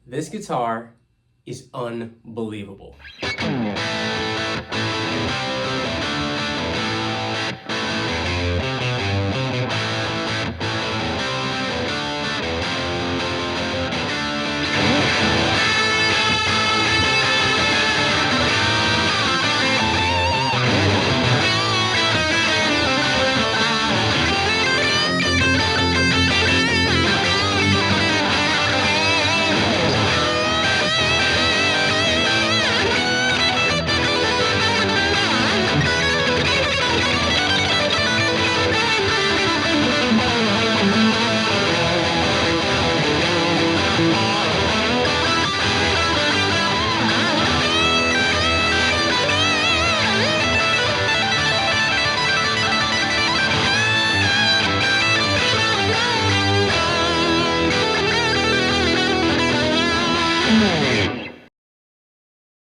This guitar is unbelievable.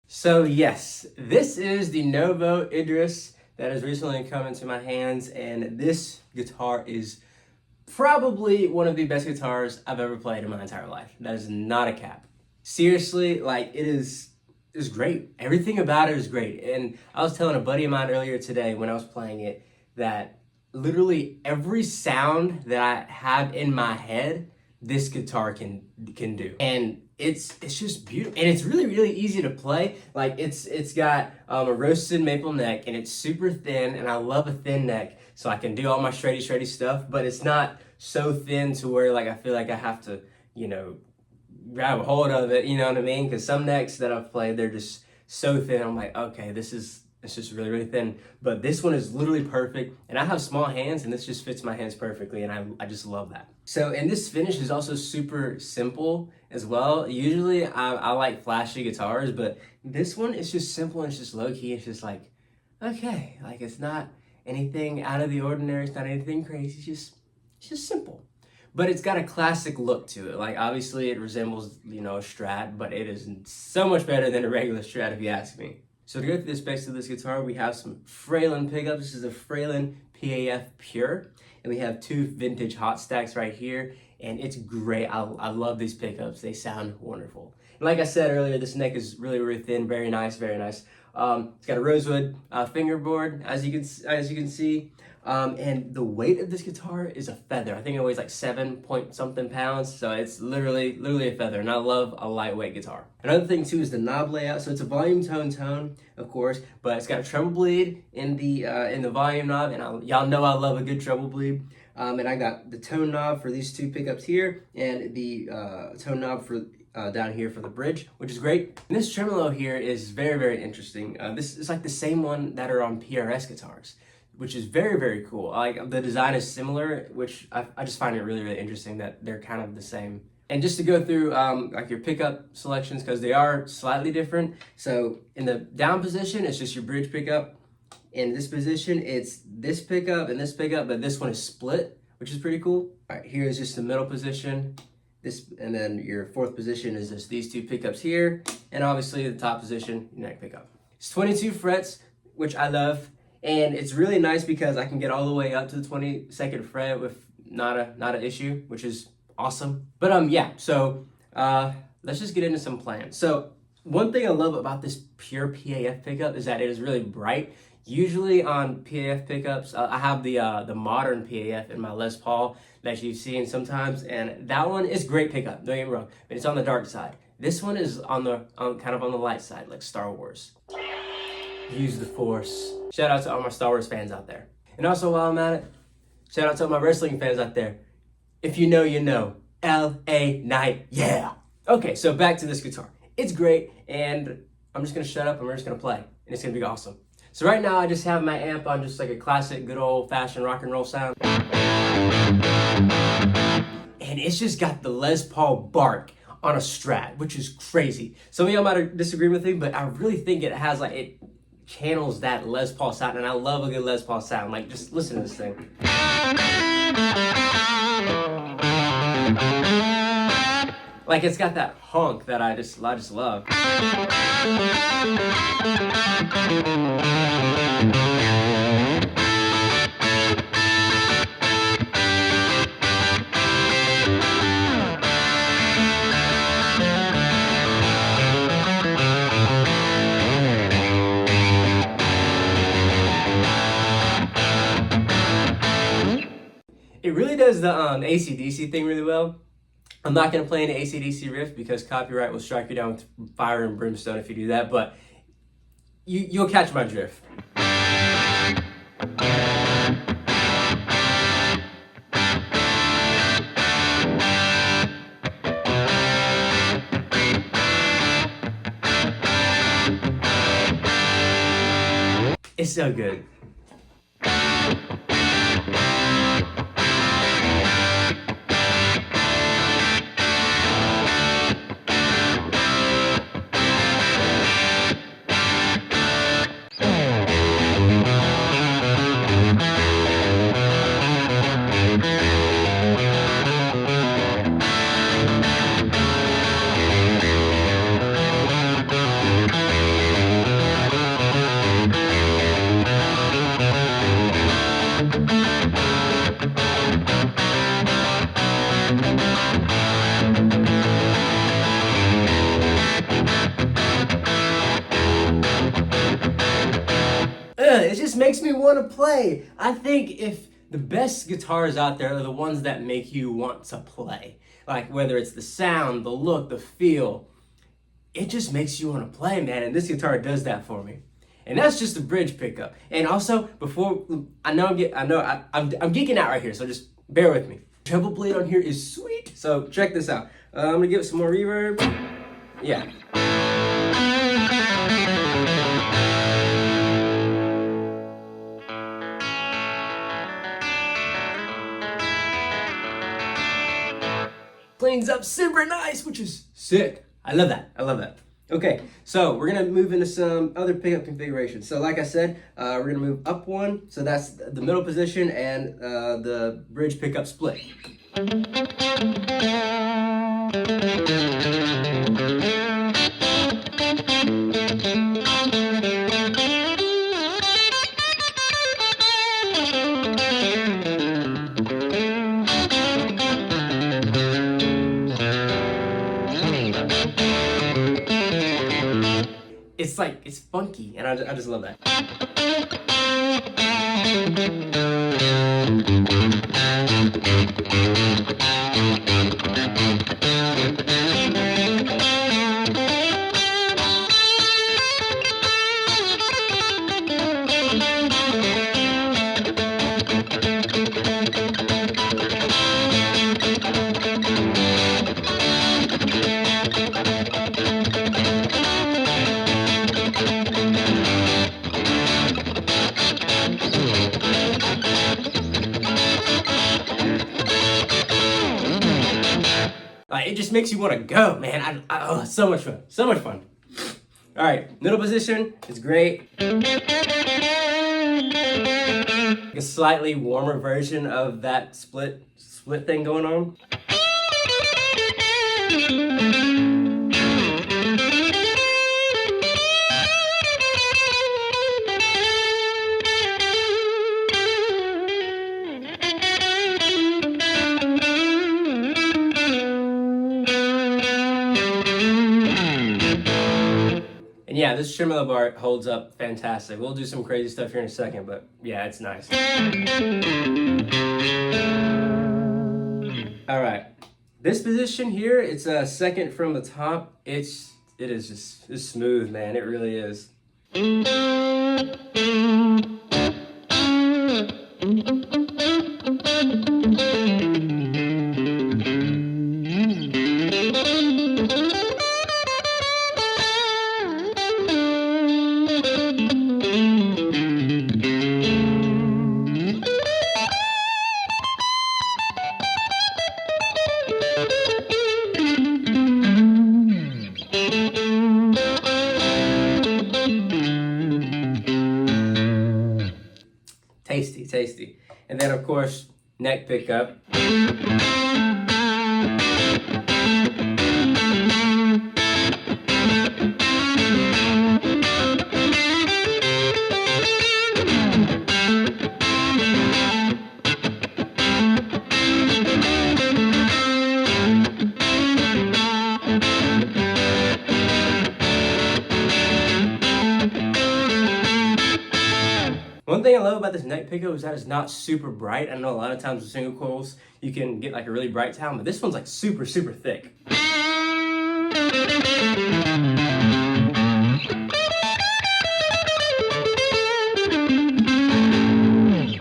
So yes, this is the Novo Idris that has recently come into my hands, and this guitar is probably one of the best guitars I've ever played in my entire life. That is not a cap. Seriously, like it is great. Everything about it is great. And I was telling a buddy of mine earlier today when I was playing it that literally every sound that I have in my head, this guitar can do. And it's just beautiful, and it's really easy to play. Like it's got a roasted maple neck, and it's super thin, and I love a thin neck, so I can do all my shreddy stuff. But it's not so thin to where like I feel like I have to, grab a hold of it. You know what I mean? Because some necks that I've played, they're just so thin. I'm like, okay, it's just really thin. But this one is literally perfect, and I have small hands, and this just fits my hands perfectly, and I just love that. So, and this finish is also super simple as well. Usually I like flashy guitars, but this one is just simple and it's just low key. It's just like, okay, like it's not anything out of the ordinary. It's not anything crazy. It's just simple. But it's got a classic look to it. Like obviously it resembles, a Strat, but it is so much better than a regular Strat if you ask me. So to go through the specs of this guitar, we have some Fralin pickups. This is a Fralin PAF Pure. And we have two vintage hot stacks right here. And it's great. I love these pickups. They sound wonderful. And like I said earlier, this neck is really thin. Very nice, very nice. It's got a rosewood fingerboard, as you can see. And the weight of this guitar is a feather. I think it weighs like 7 point something pounds. So it's literally a feather. And I love a lightweight guitar. Another thing too is the knob layout. So it's a volume tone, of course, but it's got a treble bleed in the volume knob. And y'all know I love a good treble bleed. And I got the tone knob for these two pickups here, and the tone knob for down here for the bridge, which is great. And this tremolo here is very interesting. This is like the same one that are on PRS guitars, which is very cool. Like the design is similar, which I just find it really interesting that they're kind of the same. And just to go through like your pickup selections, because they are slightly different. So in the down position, it's just your bridge pickup. In this position, it's this pickup and this pickup, but this one is split, which is pretty cool. All right, here is just the middle position. This, and then your fourth position is just these two pickups here, and obviously the top position, your neck pickup. It's 22 frets, which I love, and it's really nice because I can get all the way up to the 22nd fret with not an issue, which is awesome. But yeah, so let's just get into some plans. So one thing I love about this pure PAF pickup is that it is really bright. Usually on PAF pickups, I have the modern PAF in my Les Paul that you've seen sometimes, and that one is great pickup, don't get me wrong, but it's on the dark side. This one is kind of on the light side, like Star Wars. Use the Force. Shout out to all my Star Wars fans out there. And also while I'm at it, shout out to all my wrestling fans out there. If you know, you know. LA Knight, yeah. Okay, so back to this guitar. It's great, and I'm just gonna shut up and we're just gonna play, and it's gonna be awesome. So right now I just have my amp on just like a classic good old fashioned rock and roll sound. And it's just got the Les Paul bark on a Strat, which is crazy. Some of y'all might disagree with me, but I really think it has like, it channels that Les Paul sound, and I love a good Les Paul sound. Like just listen to this thing. Like it's got that honk that I just love. does the AC/DC thing really well. I'm not going to play an AC/DC riff because copyright will strike you down with fire and brimstone if you do that, but you'll catch my drift. It's so good. It just makes me want to play. I think if the best guitars out there are the ones that make you want to play, like whether it's the sound, the look, the feel, it just makes you want to play, man. And this guitar does that for me. And that's just a bridge pickup. And also, before I'm geeking out right here, so just bear with me. Treble blade on here is sweet. So check this out. I'm gonna give it some more reverb. Yeah. Cleans up super nice, which is sick. I love that. I love that. Okay, so we're gonna move into some other pickup configurations. So like I said, we're gonna move up one. So that's the middle position and the bridge pickup split. It's funky, and I just love that. It just makes you want to go, man. Oh, so much fun. So much fun. All right, middle position is great. A slightly warmer version of that split thing going on. And yeah, this tremolo bar holds up fantastic. We'll do some crazy stuff here in a second, but yeah, it's nice. All right, this position here, it's a second from the top. It's smooth, man. It really is. Tasty. And then of course, neck pickup. One thing I love about this neck pickup is that it's not super bright. I know a lot of times with single coils, you can get like a really bright sound, but this one's like super, super thick.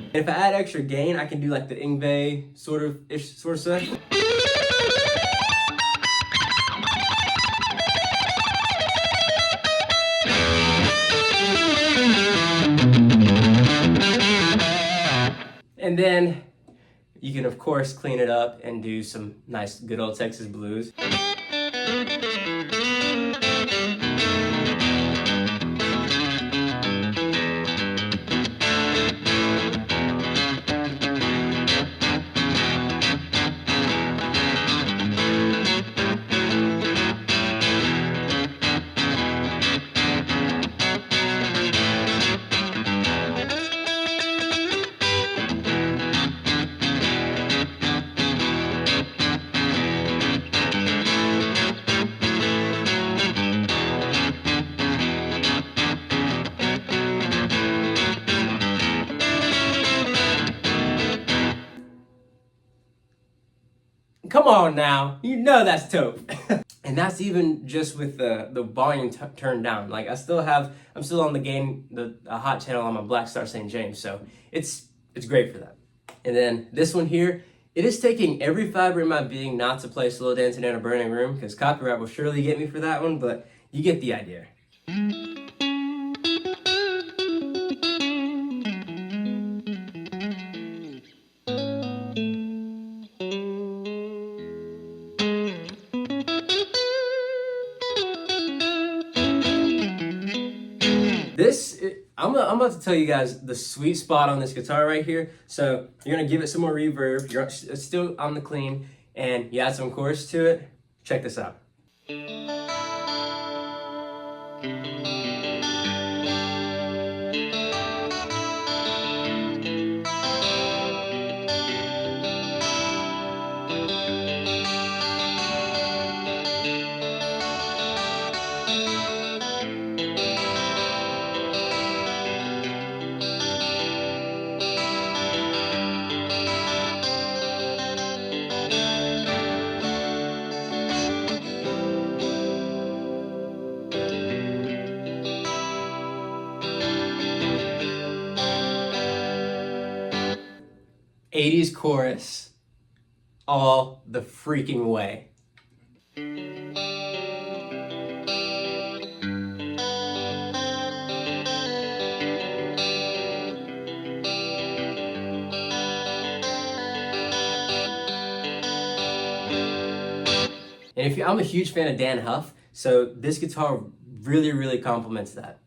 And if I add extra gain, I can do like the Ingve sort of stuff. And then you can of course clean it up and do some nice good old Texas blues. Come on now, you know that's dope. And that's even just with the volume turned down. Like I'm still on the gain, the hot channel on my Black Star St. James, so it's great for that. And then this one here, it is taking every fiber in my being not to play Slow Dancing in a Burning Room, because copyright will surely get me for that one, but you get the idea. I'm about to tell you guys the sweet spot on this guitar right here. So you're gonna give it some more reverb. It's still on the clean, and you add some chorus to it. Check this out. '80s chorus all the freaking way. And I'm a huge fan of Dan Huff, so this guitar really, really complements that.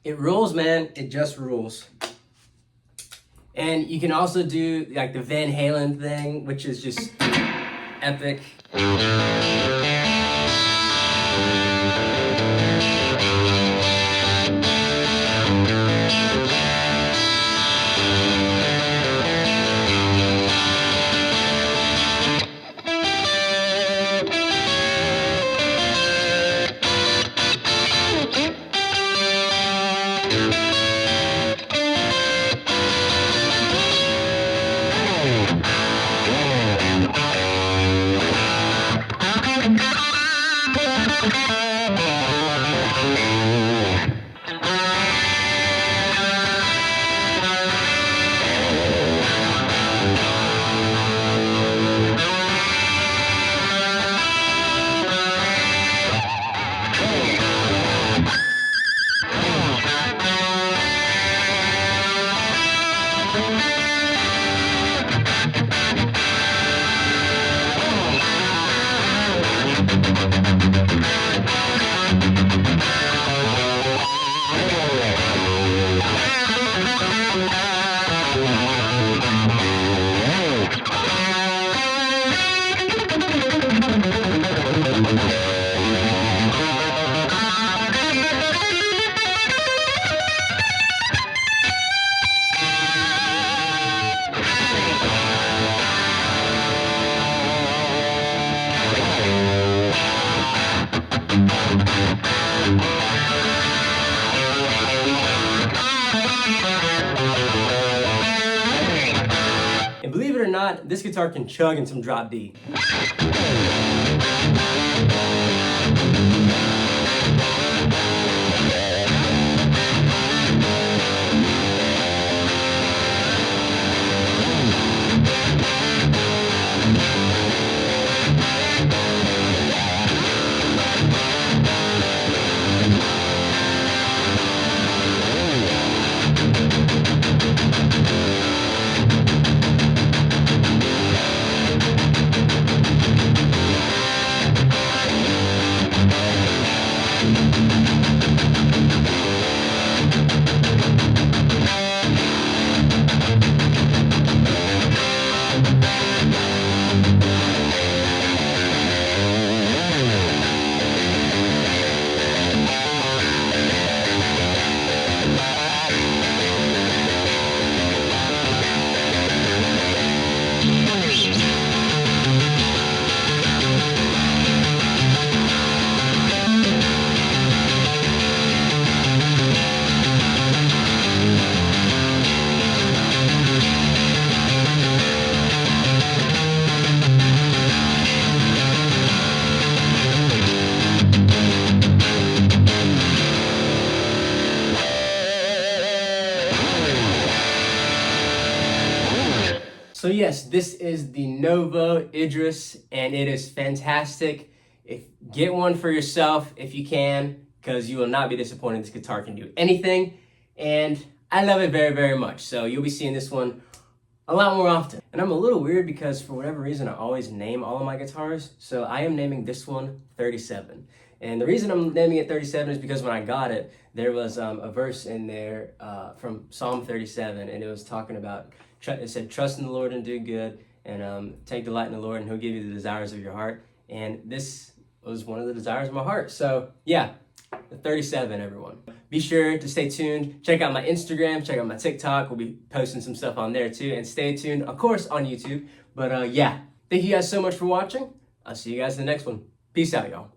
It rules, man. It just rules. And you can also do like the Van Halen thing, which is just epic. not, this guitar can chug in some drop D. So yes, this is the Novo Idris, and it is fantastic. Get one for yourself if you can, because you will not be disappointed. This guitar can do anything, and I love it very, very much. So you'll be seeing this one a lot more often. And I'm a little weird because for whatever reason, I always name all of my guitars. So I am naming this one 37. And the reason I'm naming it 37 is because when I got it, there was a verse in there from Psalm 37, and it was talking about, it said, trust in the Lord and do good, and take delight in the Lord, and he'll give you the desires of your heart. And this was one of the desires of my heart. So yeah, the 37, everyone. Be sure to stay tuned. Check out my Instagram, check out my TikTok. We'll be posting some stuff on there too. And stay tuned, of course, on YouTube. But yeah, thank you guys so much for watching. I'll see you guys in the next one. Peace out, y'all.